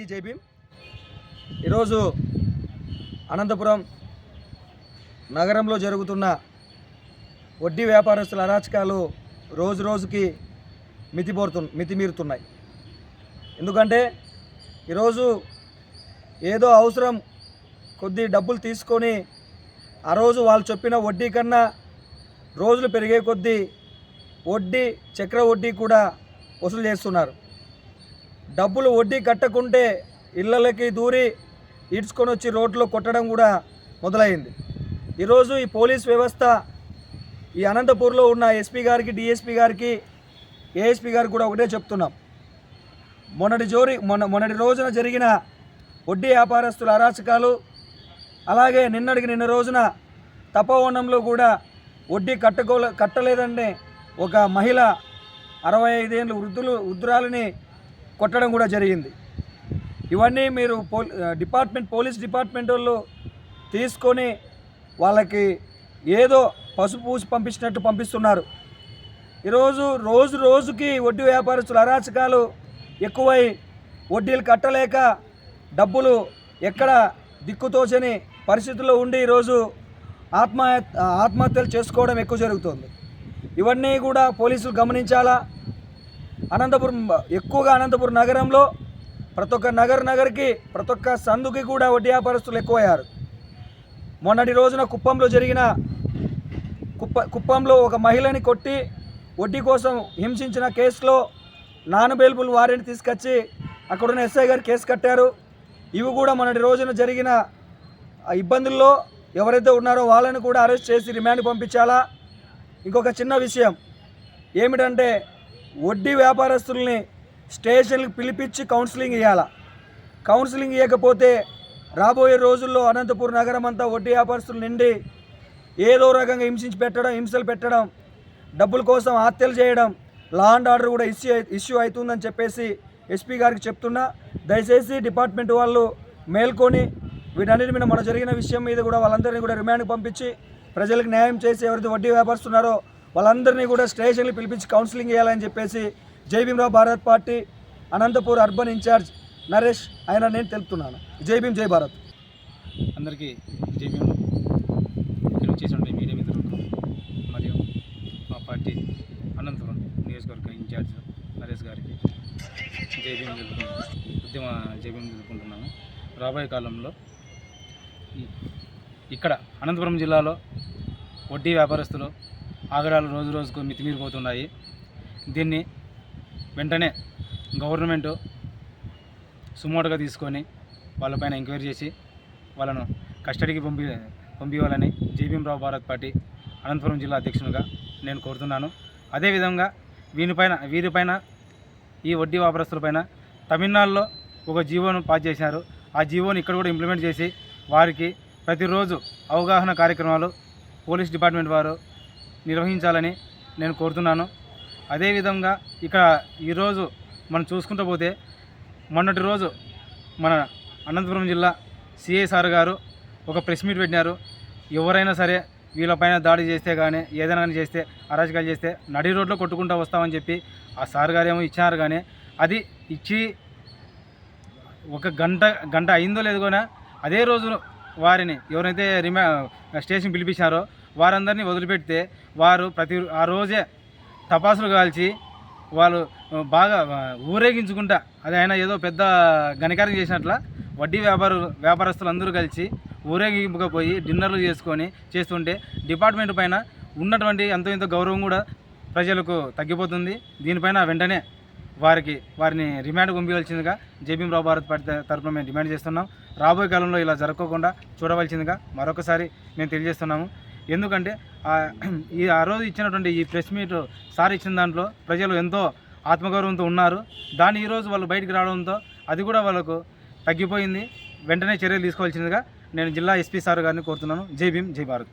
జై భీమ్. ఈరోజు అనంతపురం నగరంలో జరుగుతున్న వడ్డీ వ్యాపారస్తుల అరాచకాలు రోజు రోజుకి మితిమీరుతున్నాయి. ఎందుకంటే ఈరోజు ఏదో అవసరం కొద్ది డబ్బులు తీసుకొని ఆ రోజు వాళ్ళు చెప్పిన వడ్డీ కన్నా రోజులు పెరిగే కొద్దీ వడ్డీ చక్ర వడ్డీ కూడా వసూలు చేస్తున్నారు. డబ్బులు వడ్డీ కట్టకుంటే ఇళ్ళకి దూరి ఈడ్చుకొని వచ్చి రోడ్లో కొట్టడం కూడా మొదలైంది. ఈరోజు ఈ పోలీస్ వ్యవస్థ ఈ అనంతపూర్లో ఉన్న ఎస్పీ గారికి, డిఎస్పీ గారికి, ఏఎస్పీ గారికి కూడా ఒకటే చెప్తున్నాం. మొన్నటి రోజున జరిగిన వడ్డీ వ్యాపారస్తుల అరాచకాలు, అలాగే నిన్న రోజున తపోవనంలో కూడా వడ్డీ కట్టలేదంటే ఒక మహిళ 65 ఏళ్ళ వృద్ధురాలిని కొట్టడం కూడా జరిగింది. ఇవన్నీ మీరు పోలీస్ డిపార్ట్మెంట్ వాళ్ళు తీసుకొని వాళ్ళకి ఏదో పసుపు పూసి పంపించినట్టు పంపిస్తున్నారు. ఈరోజు రోజుకి వడ్డీ వ్యాపారస్తుల అరాచకాలు ఎక్కువై వడ్డీలు కట్టలేక డబ్బులు ఎక్కడ దిక్కుతోచని పరిస్థితుల్లో ఉండి ఈరోజు ఆత్మహత్యలు చేసుకోవడం ఎక్కువ జరుగుతుంది. ఇవన్నీ కూడా పోలీసులు గమనించాలా. ఎక్కువగా అనంతపురం నగరంలో ప్రతి ఒక్క నగర్కి ప్రతి ఒక్క సందుకి కూడా వడ్డీ వ్యాపారస్తులు ఎక్కువయ్యారు. మొన్నటి రోజున కుప్పంలో ఒక మహిళని కొట్టి వడ్డీ కోసం హింసించిన కేసులో నాన్ బెయిలబుల్ వారెంట్ తీసుకొచ్చి అక్కడున్న ఎస్ఐ గారు కేసు కట్టారు. ఇవి కూడా మొన్నటి రోజున జరిగిన ఇబ్బందుల్లో ఎవరైతే ఉన్నారో వాళ్ళని కూడా అరెస్ట్ చేసి రిమాండ్ పంపించాలా. ఇంకొక చిన్న విషయం ఏమిటంటే వడ్డీ వ్యాపారస్తుల్ని స్టేషన్కి పిలిపించి కౌన్సిలింగ్ ఇవ్వాలా. కౌన్సిలింగ్ ఇవ్వకపోతే రాబోయే రోజుల్లో అనంతపురం నగరం అంతా వడ్డీ వ్యాపారస్తులు నిండి ఏదో రకంగా హింసలు పెట్టడం, డబ్బుల కోసం హత్యలు చేయడం, లా అండ్ ఆర్డర్ కూడా ఇష్యూ అవుతుందని చెప్పేసి ఎస్పీ గారికి చెప్తున్నా. దయచేసి డిపార్ట్మెంట్ వాళ్ళు మేల్కొని వీటన్నిటి మీద మన జరిగిన విషయం మీద కూడా వాళ్ళందరినీ కూడా రిమాండ్కి పంపించి ప్రజలకు న్యాయం చేసి ఎవరైతే వడ్డీ వ్యాపారస్తున్నారో వాళ్ళందరినీ కూడా స్టేషన్లు పిలిపించి కౌన్సిలింగ్ చేయాలని చెప్పేసి Jai Bhimrao Bharat party Anantapur urban incharge Naresh నేను తెలుపుతున్నాను. జై భీమ్, జై భారత్. అందరికీ జై భీమ్. ఇక్కడ వచ్చేసి మీడియా మిత్రులకు మరియు మా పార్టీ అనంతపురం నియోజకవర్గ ఇన్ఛార్జ్ నరేష్ గారికి జై భీమ్ జై భీమ్ తెలుపుకుంటున్నాము. రాబోయే కాలంలో ఇక్కడ అనంతపురం జిల్లాలో వడ్డీ వ్యాపారస్తులు ఆగడాలు రోజుకు మితిమీరిపోతున్నాయి. దీన్ని వెంటనే గవర్నమెంటు సుమోటుగా తీసుకొని వాళ్ళపైన ఎంక్వైరీ చేసి వాళ్ళను కస్టడీకి పంపించాలని జై భీమ్రావ్ భారత్ పార్టీ అనంతపురం జిల్లా అధ్యక్షునిగా నేను కోరుతున్నాను. అదేవిధంగా వీరిపైన ఈ వడ్డీ వ్యాపారస్తులపైన తమిళనాడులో ఒక జీవోను పాస్ చేశారు. ఆ జీవోను ఇక్కడ కూడా ఇంప్లిమెంట్ చేసి వారికి ప్రతిరోజు అవగాహన కార్యక్రమాలు పోలీస్ డిపార్ట్మెంట్ వారు నిర్వహించాలని నేను కోరుతున్నాను. అదేవిధంగా ఇక్కడ ఈరోజు మనం చూసుకుంటూ పోతే మొన్నటి రోజు మన అనంతపురం జిల్లా సిఐ సార్ గారు ఒక ప్రెస్ మీట్ పెట్టినారు. ఎవరైనా సరే వీళ్ళపైన దాడి చేస్తే కానీ ఏదైనా కానీ చేస్తే అరాచకాలు చేస్తే నడి రోడ్లో కొట్టుకుంటూ వస్తామని చెప్పి ఆ సార్ గారు ఏమో ఇచ్చినారు. కానీ అది ఇచ్చి ఒక గంట అయిందో లేదో కూడా అదే రోజు వారిని ఎవరైతే స్టేషన్ పిలిపించారో వారందరినీ వదిలిపెడితే వారు ఆ రోజే టపాసులు కాల్చి వాళ్ళు బాగా ఊరేగించుకుంటా అది ఆయన ఏదో పెద్ద ఘనకార్యం చేసినట్ల వడ్డీ వ్యాపారస్తులు అందరూ కలిసి ఊరేగింపుగా పోయి డిన్నర్లు చేస్తుంటే డిపార్ట్మెంట్ పైన ఉన్నటువంటి ఎంతో గౌరవం కూడా ప్రజలకు తగ్గిపోతుంది. దీనిపైన వెంటనే వారిని రిమాండ్ పంపించాల్సిందిగా జై భీమ్రావ్ భారత్ పార్టీ తరఫున మేము డిమాండ్ చేస్తున్నాం. రాబోయే కాలంలో ఇలా జరగకుండా చూడవలసిందిగా మరొకసారి మేము తెలియజేస్తున్నాము. ఎందుకంటే ఆ రోజు ఇచ్చినటువంటి ఈ ప్రెస్ మీట్ సార్ ఇచ్చిన దాంట్లో ప్రజలు ఎంతో ఆత్మగౌరవంతో ఉన్నారు. దాన్ని ఈరోజు వాళ్ళు బయటికి రావడంతో అది కూడా వాళ్ళకు తగ్గిపోయింది. వెంటనే చర్యలు తీసుకోవాల్సిందిగా నేను జిల్లా ఎస్పీ సార్ గారిని కోరుతున్నాను. జై భీమ్, జై భారత్.